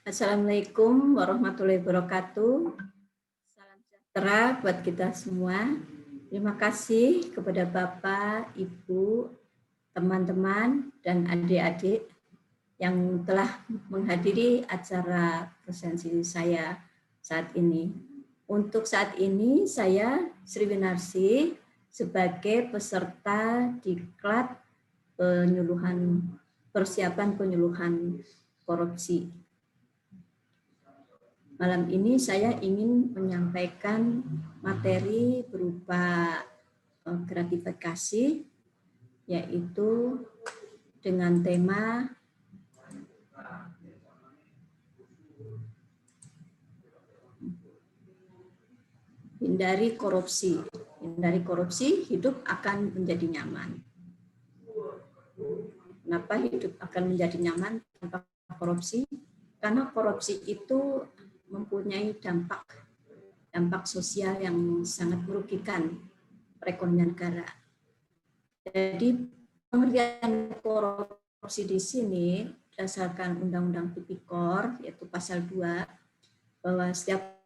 Assalamualaikum warahmatullahi wabarakatuh. Salam sejahtera buat kita semua. Terima kasih kepada Bapak, Ibu, teman-teman, dan adik-adik yang telah menghadiri acara presensi saya saat ini. Untuk saat ini, saya Sri Winarsi sebagai peserta diklat persiapan penyuluhan korupsi. Malam ini saya ingin menyampaikan materi berupa gratifikasi, yaitu dengan tema hindari korupsi. Hindari korupsi, hidup akan menjadi nyaman. Kenapa hidup akan menjadi nyaman tanpa korupsi? Karena korupsi itu mempunyai dampak sosial yang sangat merugikan perekonomian negara. Jadi pengertian korupsi di sini berdasarkan Undang-Undang Tipikor, yaitu pasal 2, bahwa setiap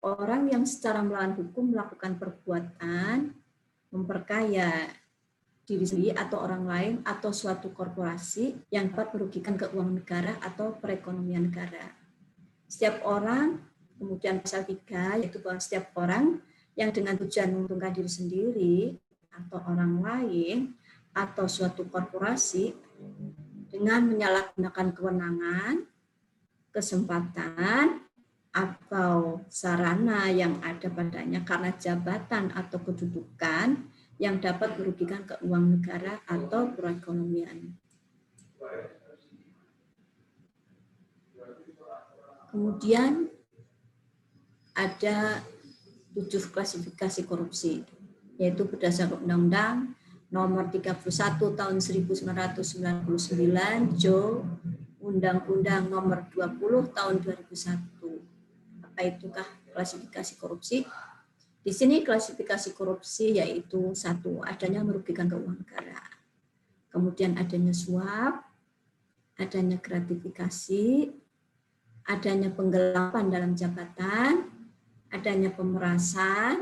orang yang secara melawan hukum melakukan perbuatan memperkaya diri sendiri atau orang lain atau suatu korporasi yang dapat merugikan keuangan negara atau perekonomian negara. Setiap orang, kemudian pasal 3, yaitu bahwa setiap orang yang dengan tujuan menguntungkan diri sendiri atau orang lain atau suatu korporasi dengan menyalahgunakan kewenangan, kesempatan, atau sarana yang ada padanya karena jabatan atau kedudukan yang dapat merugikan keuangan negara atau perekonomian. Kemudian ada 7 klasifikasi korupsi, yaitu berdasarkan Undang-Undang Nomor 31 Tahun 1999, JO, Undang-Undang Nomor 20 Tahun 2001. Apa itukah klasifikasi korupsi? Di sini klasifikasi korupsi yaitu 1, adanya merugikan keuangan negara. Kemudian adanya suap, adanya gratifikasi, adanya penggelapan dalam jabatan, adanya pemerasan,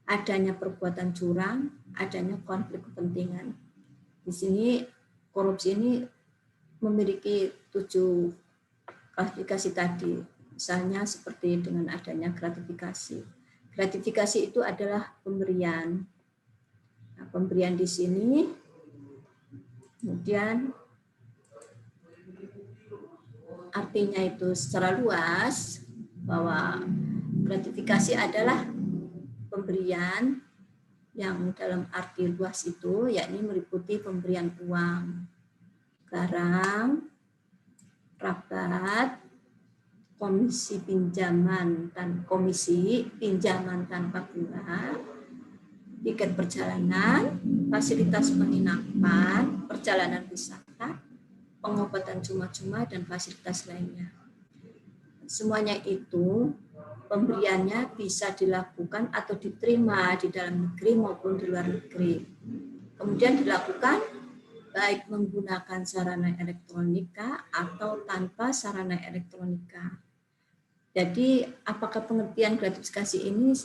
adanya perbuatan curang, adanya konflik kepentingan. Di sini korupsi ini memiliki 7 klasifikasi tadi. Misalnya seperti dengan adanya gratifikasi. Gratifikasi itu adalah pemberian. Nah, pemberian di sini kemudian artinya itu secara luas bahwa gratifikasi adalah pemberian yang dalam arti luas itu yakni meliputi pemberian uang, barang, rabat, komisi pinjaman tanpa bunga, tiket perjalanan, fasilitas penginapan, perjalanan wisata, pengobatan cuma-cuma, dan fasilitas lainnya. Semuanya itu pemberiannya bisa dilakukan atau diterima di dalam negeri maupun di luar negeri. Kemudian dilakukan baik menggunakan sarana elektronika atau tanpa sarana elektronika. Jadi apakah pengertian gratifikasi ini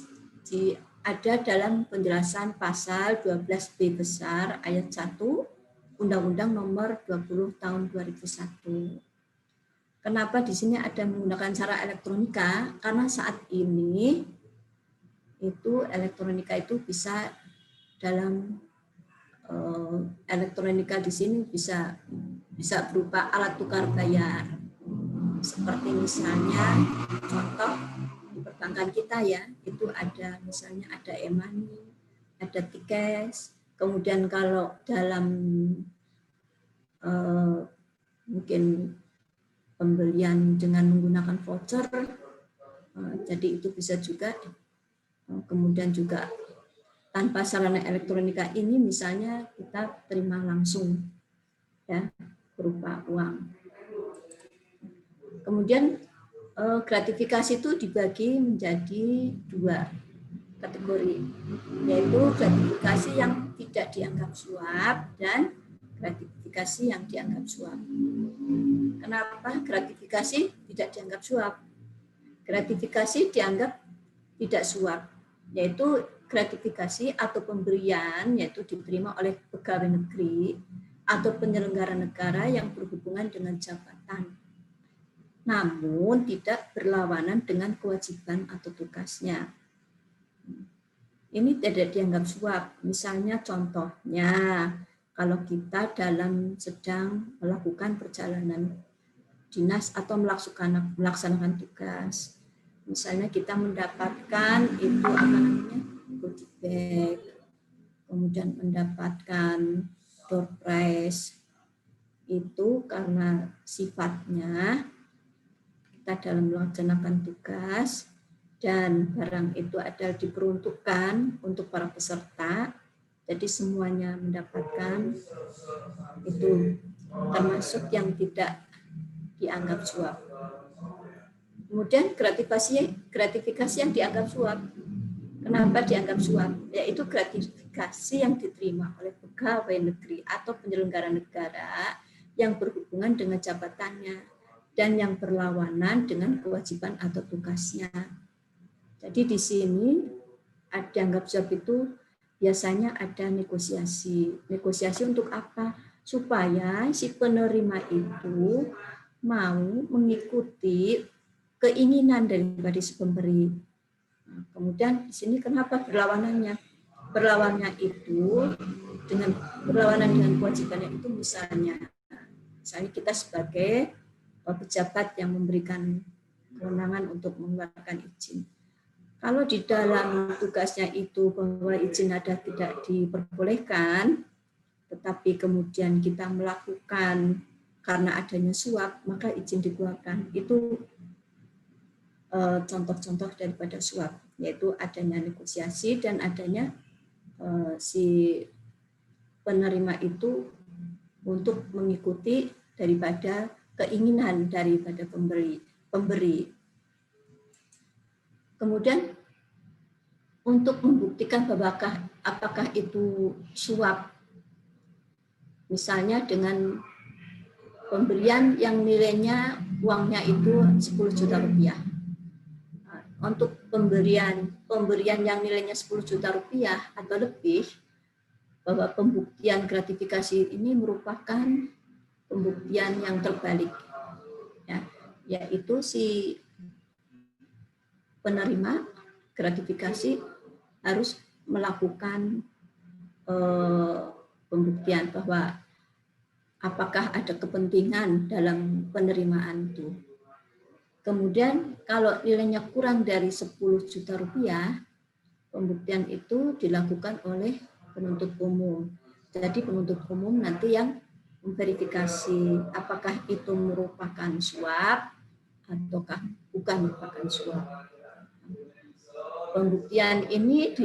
ada dalam penjelasan pasal 12B besar ayat 1 Undang-Undang Nomor 20 Tahun 2001. Kenapa di sini ada menggunakan cara elektronika? Karena saat ini itu elektronika itu bisa dalam elektronika di sini bisa berupa alat tukar bayar. Seperti misalnya contoh di perbankan kita ya, itu ada misalnya ada e-money, ada tiket. Kemudian kalau dalam mungkin pembelian dengan menggunakan voucher, jadi itu bisa juga. Kemudian juga tanpa sarana elektronika ini misalnya kita terima langsung ya berupa uang. Kemudian gratifikasi itu dibagi menjadi 2 kategori, yaitu gratifikasi yang tidak dianggap suap dan gratifikasi gratifikasi yang dianggap suap. Kenapa gratifikasi tidak dianggap suap? Gratifikasi dianggap tidak suap, yaitu gratifikasi atau pemberian yaitu diterima oleh pegawai negeri atau penyelenggara negara yang berhubungan dengan jabatan, namun tidak berlawanan dengan kewajiban atau tugasnya. Ini tidak dianggap suap. Misalnya contohnya, kalau kita sedang melakukan perjalanan dinas atau melaksanakan tugas, misalnya kita mendapatkan itu apa namanya goodie bag, kemudian mendapatkan door prize, itu karena sifatnya kita dalam melaksanakan tugas dan barang itu adalah diperuntukkan untuk para peserta, jadi semuanya mendapatkan, itu termasuk yang tidak dianggap suap. Kemudian gratifikasi yang dianggap suap. Kenapa dianggap suap? Yaitu gratifikasi yang diterima oleh pegawai negeri atau penyelenggara negara yang berhubungan dengan jabatannya dan yang berlawanan dengan kewajiban atau tugasnya. Jadi di sini dianggap suap itu biasanya ada negosiasi. Negosiasi untuk apa? Supaya si penerima itu mau mengikuti keinginan daripada si pemberi. Nah, kemudian di sini kenapa berlawanannya? Berlawannya itu berlawanan dengan kewajibannya itu misalnya kita sebagai pejabat yang memberikan kewenangan untuk mengeluarkan izin. Kalau di dalam tugasnya itu bahwa izin ada tidak diperbolehkan, tetapi kemudian kita melakukan karena adanya suap, maka izin dikeluarkan. Itu contoh-contoh daripada suap, yaitu adanya negosiasi dan adanya si penerima itu untuk mengikuti daripada keinginan daripada pemberi. Kemudian untuk membuktikan bahwa apakah itu suap, misalnya dengan pemberian yang nilainya uangnya itu 10 juta rupiah. Untuk pemberian yang nilainya 10 juta rupiah atau lebih, bahwa pembuktian gratifikasi ini merupakan pembuktian yang terbalik, ya, yaitu si penerima gratifikasi harus melakukan pembuktian bahwa apakah ada kepentingan dalam penerimaan itu. Kemudian kalau nilainya kurang dari 10 juta rupiah, pembuktian itu dilakukan oleh penuntut umum. Jadi penuntut umum nanti yang memverifikasi apakah itu merupakan suap ataukah bukan merupakan suap. Pembuktian ini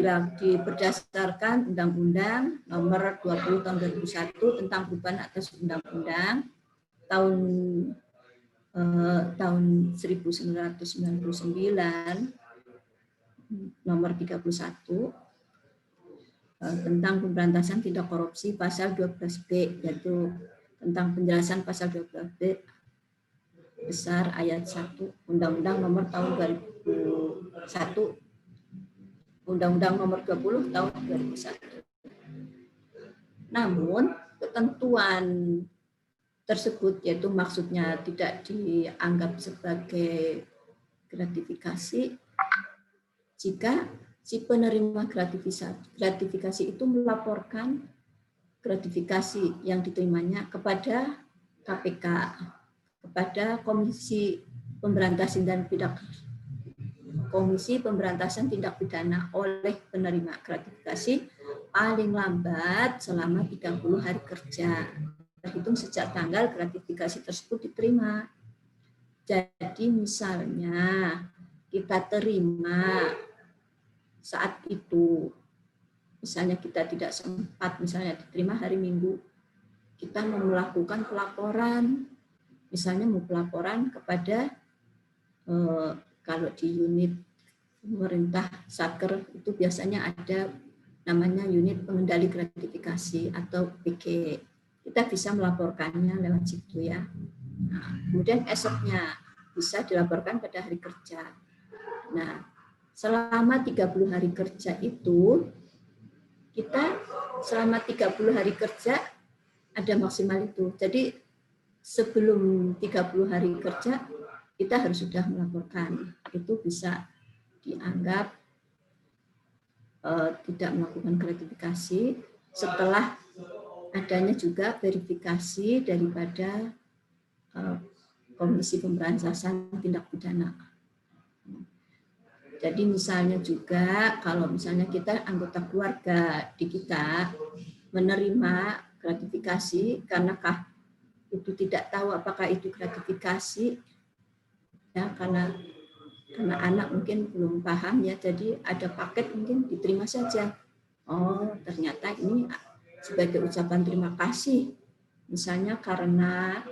berdasarkan Undang-Undang Nomor 20 Tahun 2001 tentang perubahan atas Undang-Undang tahun 1999 Nomor 31 tentang pemberantasan tindak korupsi pasal 12B, yaitu tentang penjelasan pasal 12B besar ayat 1 Undang-Undang Nomor tahun 2001, Undang-Undang Nomor 20 tahun 2001. Namun ketentuan tersebut, yaitu maksudnya tidak dianggap sebagai gratifikasi jika si penerima gratifikasi itu melaporkan gratifikasi yang diterimanya kepada KPK, kepada Komisi Pemberantasan Tindak Pidana oleh penerima gratifikasi paling lambat selama 30 hari kerja terhitung sejak tanggal gratifikasi tersebut diterima. Jadi misalnya kita terima saat itu, misalnya kita tidak sempat, misalnya diterima hari Minggu, kita mau melakukan pelaporan, misalnya mau pelaporan kepada kalau di unit pemerintah Satker itu biasanya ada namanya unit pengendali gratifikasi atau PG. kita bisa melaporkannya lewat situ ya. Nah, kemudian esoknya bisa dilaporkan pada hari kerja. Nah, selama 30 hari kerja itu, kita selama 30 hari kerja ada maksimal itu. Jadi sebelum 30 hari kerja, kita harus sudah melaporkan. Itu bisa dianggap tidak melakukan gratifikasi setelah adanya juga verifikasi daripada Komisi Pemberantasan Tindak Pidana. Jadi misalnya juga kalau misalnya kita anggota keluarga di kita menerima gratifikasi karenakah itu tidak tahu apakah itu gratifikasi ya karena anak mungkin belum paham ya, jadi ada paket mungkin diterima saja. Oh, ternyata ini sebagai ucapan terima kasih, misalnya karena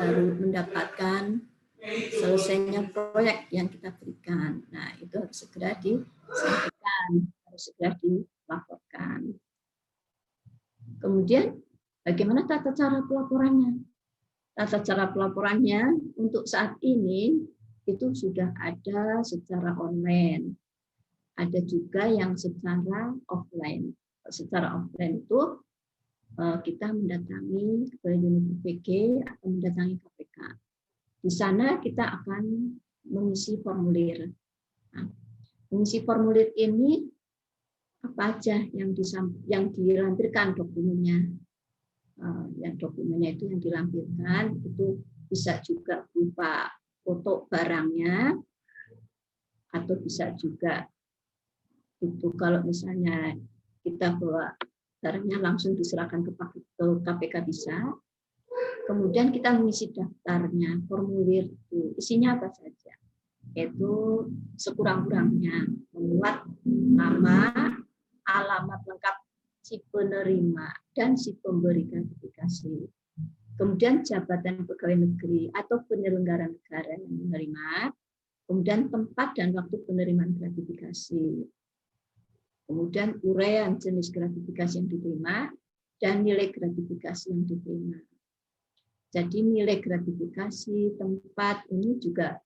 baru mendapatkan selesainya proyek yang kita berikan. Nah, itu harus segera disampaikan, harus segera dilaporkan. Kemudian, bagaimana tata cara pelaporannya? Tata cara pelaporannya untuk saat ini itu sudah ada secara online. Ada juga yang secara offline. Secara offline itu kita mendatangi ke unit UPG atau mendatangi KPK. Di sana kita akan mengisi formulir. Nah, mengisi formulir ini apa aja yang dilampirkan dokumennya. Yang dokumennya itu yang dilampirkan itu bisa juga berupa foto barangnya atau bisa juga itu kalau misalnya kita bawa barangnya langsung diserahkan ke KPK bisa. Kemudian kita mengisi daftarnya, formulir itu isinya apa saja, yaitu sekurang-kurangnya memuat nama, alamat lengkap si penerima dan si pemberi gratifikasi. Kemudian jabatan pegawai negeri atau penyelenggara negara yang menerima, kemudian tempat dan waktu penerimaan gratifikasi. Kemudian uraian jenis gratifikasi yang diterima dan nilai gratifikasi yang diterima. Jadi nilai gratifikasi, tempat ini juga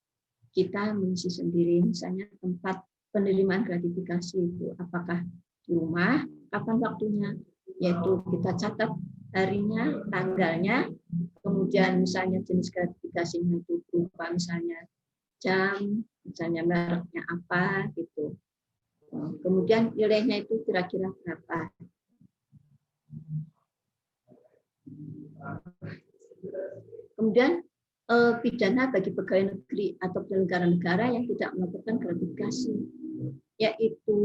kita mengisi sendiri. Misalnya tempat penerimaan gratifikasi itu apakah di rumah, kapan waktunya, yaitu kita catat harinya, tanggalnya, kemudian misalnya jenis gratifikasinya itu berupa misalnya jam, misalnya mereknya apa gitu. Kemudian nilainya itu kira-kira berapa. Kemudian pidana bagi pegawai negeri atau penyelenggara negara yang tidak melakukan gratifikasi, yaitu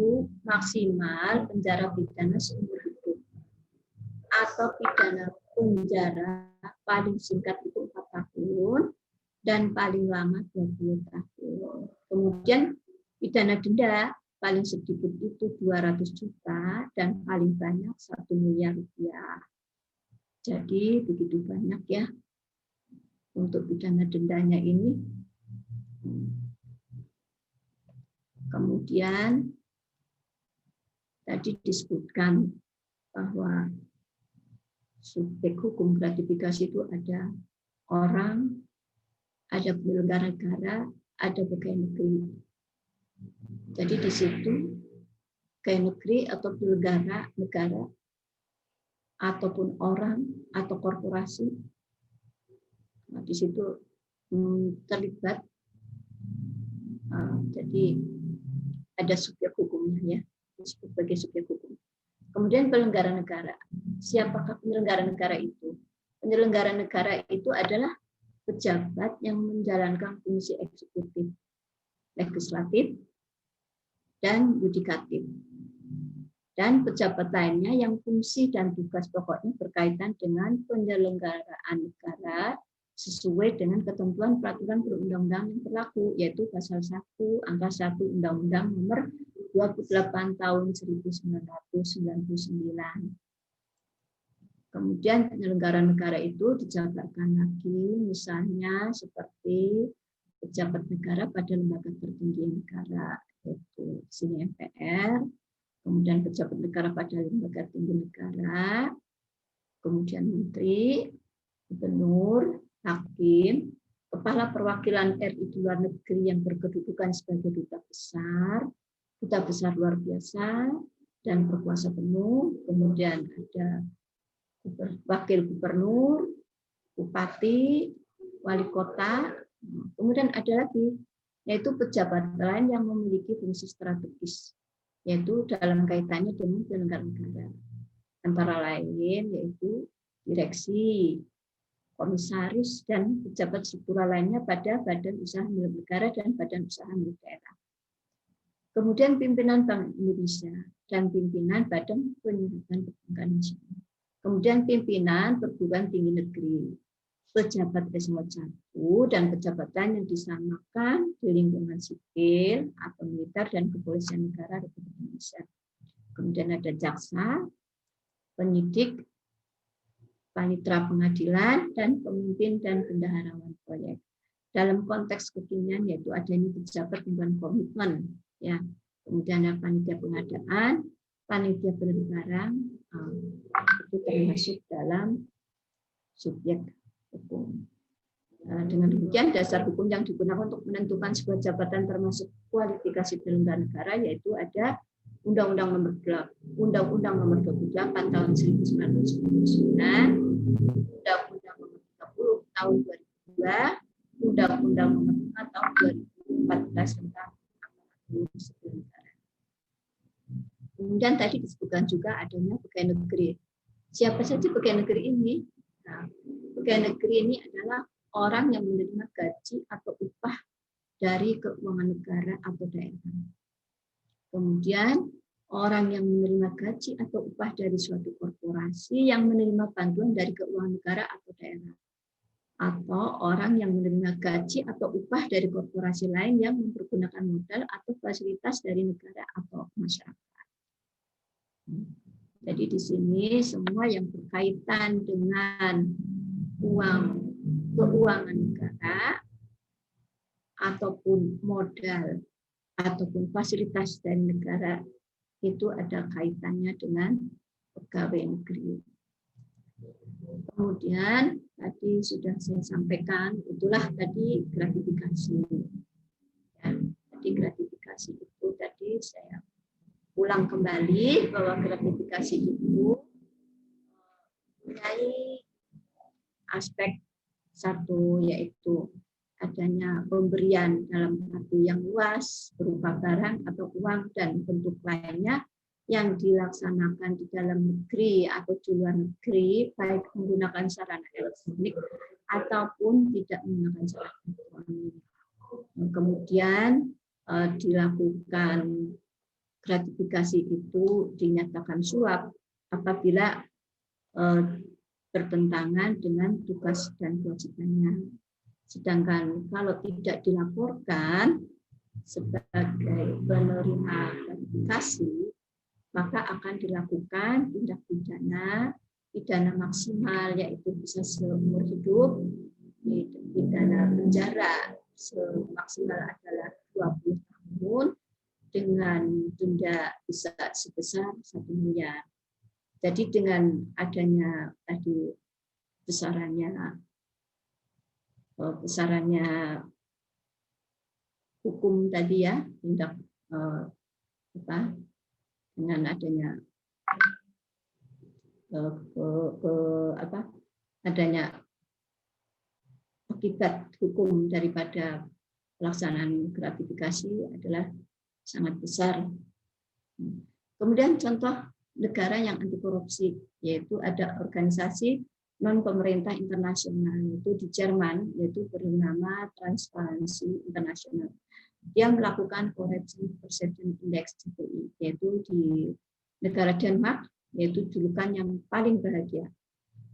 maksimal penjara pidana seumur hidup atau pidana penjara paling singkat itu 4 tahun dan paling lama 20 tahun. Kemudian pidana denda paling sedikit itu 200 juta dan paling banyak 1 miliar rupiah. Jadi begitu banyak ya untuk pidana dendanya ini. Kemudian tadi disebutkan bahwa subjek hukum gratifikasi itu ada orang, ada penyelenggara negara, ada pegawai negeri. Jadi di situ pegawai negeri atau penyelenggara negara ataupun orang atau korporasi, nah, di situ terlibat. Jadi ada subjek hukumnya ya, sebagai subjek hukum. Kemudian penyelenggara negara. Siapakah penyelenggara negara itu? Penyelenggara negara itu adalah pejabat yang menjalankan fungsi eksekutif, legislatif, dan yudikatif. Dan pejabat lainnya yang fungsi dan tugas pokoknya berkaitan dengan penyelenggaraan negara sesuai dengan ketentuan peraturan perundang-undangan yang berlaku, yaitu pasal 1 angka 1 Undang-Undang Nomor 28 tahun 1999. Kemudian penyelenggara negara itu dijabarkan lagi, misalnya seperti pejabat negara pada lembaga tertinggi negara, yaitu di sini MPR, kemudian pejabat negara pada lembaga tinggi negara, kemudian menteri, gubernur, hakim, kepala perwakilan RI di luar negeri yang berkedudukan sebagai duta besar luar biasa, dan berkuasa penuh, kemudian ada wakil gubernur, bupati, wali kota, kemudian ada lagi, yaitu pejabat lain yang memiliki fungsi strategis, yaitu dalam kaitannya dengan penyelenggara negara. Antara lain yaitu direksi, komisaris, dan pejabat struktural lainnya pada badan usaha milik negara dan badan usaha milik daerah. Kemudian pimpinan Bank Indonesia dan pimpinan Badan Penyihatan Perbankan Nasional. Kemudian pimpinan perguruan tinggi negeri, pejabat eselon 1 dan pejabat lain yang disamakan di lingkungan sipil atau militer dan kepolisian negara Republik Indonesia. Kemudian ada jaksa, penyidik, panitera pengadilan, dan pemimpin dan bendaharawan proyek. Dalam konteks kekinian yaitu adanya pejabat lingkungan komitmen, ya. Kemudian ada panitia pengadaan, panitia beli barang, itu termasuk dalam subjek hukum. Dengan demikian dasar hukum yang digunakan untuk menentukan sebuah jabatan termasuk kualifikasi penyelenggara negara yaitu ada Undang-Undang Nomor 28 tahun 1999, Undang-Undang Nomor 30 tahun 2002, Undang-Undang Nomor 5 tahun 2014 tentang aparatur sipil negara. Kemudian tadi disebutkan juga adanya pegawai negeri. Siapa saja pegawai negeri ini? Nah, pegawai negeri ini adalah orang yang menerima gaji atau upah dari keuangan negara atau daerah. Kemudian orang yang menerima gaji atau upah dari suatu korporasi yang menerima bantuan dari keuangan negara atau daerah. Atau orang yang menerima gaji atau upah dari korporasi lain yang mempergunakan modal atau fasilitas dari negara atau masyarakat. Jadi di sini semua yang berkaitan dengan keuangan negara ataupun modal ataupun fasilitas dari negara itu ada kaitannya dengan pegawai negeri. Kemudian tadi sudah saya sampaikan, itulah tadi gratifikasi. Dan tadi gratifikasi itu tadi saya ulang kembali bahwa gratifikasi itu mempunyai aspek satu yaitu adanya pemberian dalam arti yang luas berupa barang atau uang dan bentuk lainnya yang dilaksanakan di dalam negeri atau di luar negeri baik menggunakan sarana elektronik ataupun tidak menggunakan sarana elektronik. Kemudian dilakukan gratifikasi itu dinyatakan suap apabila bertentangan dengan tugas dan kewajibannya. Sedangkan kalau tidak dilaporkan sebagai penerima gratifikasi, maka akan dilakukan tindak pidana maksimal yaitu bisa seumur hidup, pidana penjara semaksimal adalah 20 tahun dengan denda bisa sebesar 1 miliar. Jadi dengan adanya tadi besarannya hukum tadi ya, tindak dengan adanya adanya akibat hukum daripada pelaksanaan gratifikasi adalah sangat besar. Kemudian contoh negara yang anti korupsi yaitu ada organisasi non pemerintah internasional yaitu di Jerman yaitu bernama Transparency International. Dia melakukan Corruption Perception Index CPI yaitu di negara Denmark yaitu julukan yang paling bahagia,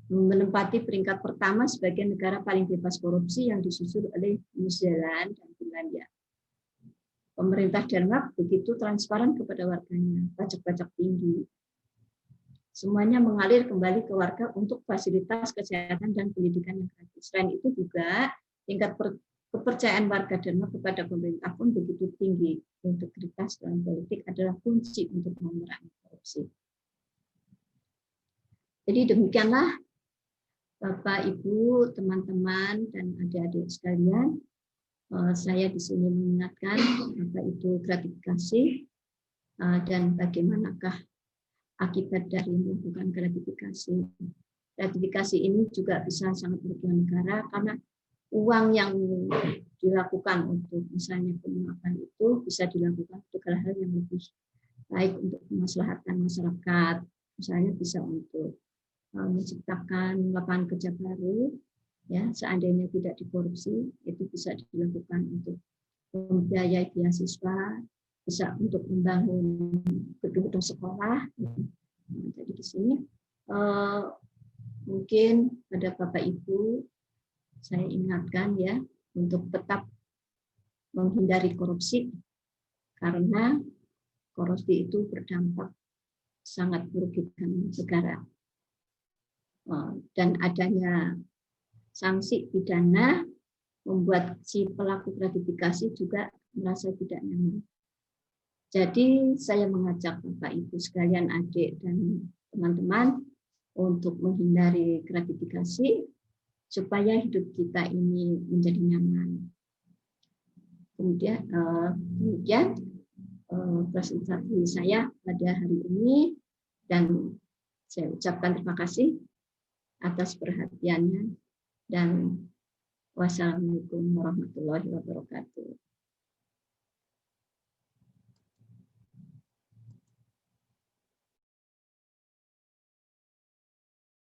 menempati peringkat pertama sebagai negara paling bebas korupsi yang disusul oleh New Zealand dan Finlandia. Pemerintah Denmark begitu transparan kepada warganya, pajak-pajak tinggi. Semuanya mengalir kembali ke warga untuk fasilitas kesehatan dan pendidikan yang gratis. Selain itu juga tingkat kepercayaan warga Denmark kepada pemerintah pun begitu tinggi. Integritas dalam politik adalah kunci untuk memerangi korupsi. Jadi demikianlah Bapak, Ibu, teman-teman, dan adik-adik sekalian, saya di sini mengingatkan apa itu gratifikasi dan bagaimanakah akibat dari melakukan gratifikasi. Gratifikasi ini juga bisa sangat merugikan negara karena uang yang dilakukan untuk misalnya penyuapan itu bisa dilakukan untuk hal-hal yang lebih baik untuk kemaslahatan masyarakat. Misalnya bisa untuk menciptakan lapangan kerja baru, ya seandainya tidak dikorupsi itu bisa dilakukan untuk membiayai beasiswa, bisa untuk membangun gedung-gedung sekolah. Jadi di sini mungkin pada Bapak Ibu saya ingatkan ya untuk tetap menghindari korupsi karena korupsi itu berdampak sangat merugikan negara. Dan adanya sanksi pidana membuat si pelaku gratifikasi juga merasa tidak nyaman. Jadi saya mengajak Bapak Ibu sekalian, adik dan teman-teman untuk menghindari gratifikasi supaya hidup kita ini menjadi nyaman. Kemudian presentasi saya pada hari ini dan saya ucapkan terima kasih atas perhatiannya dan wassalamualaikum warahmatullahi wabarakatuh.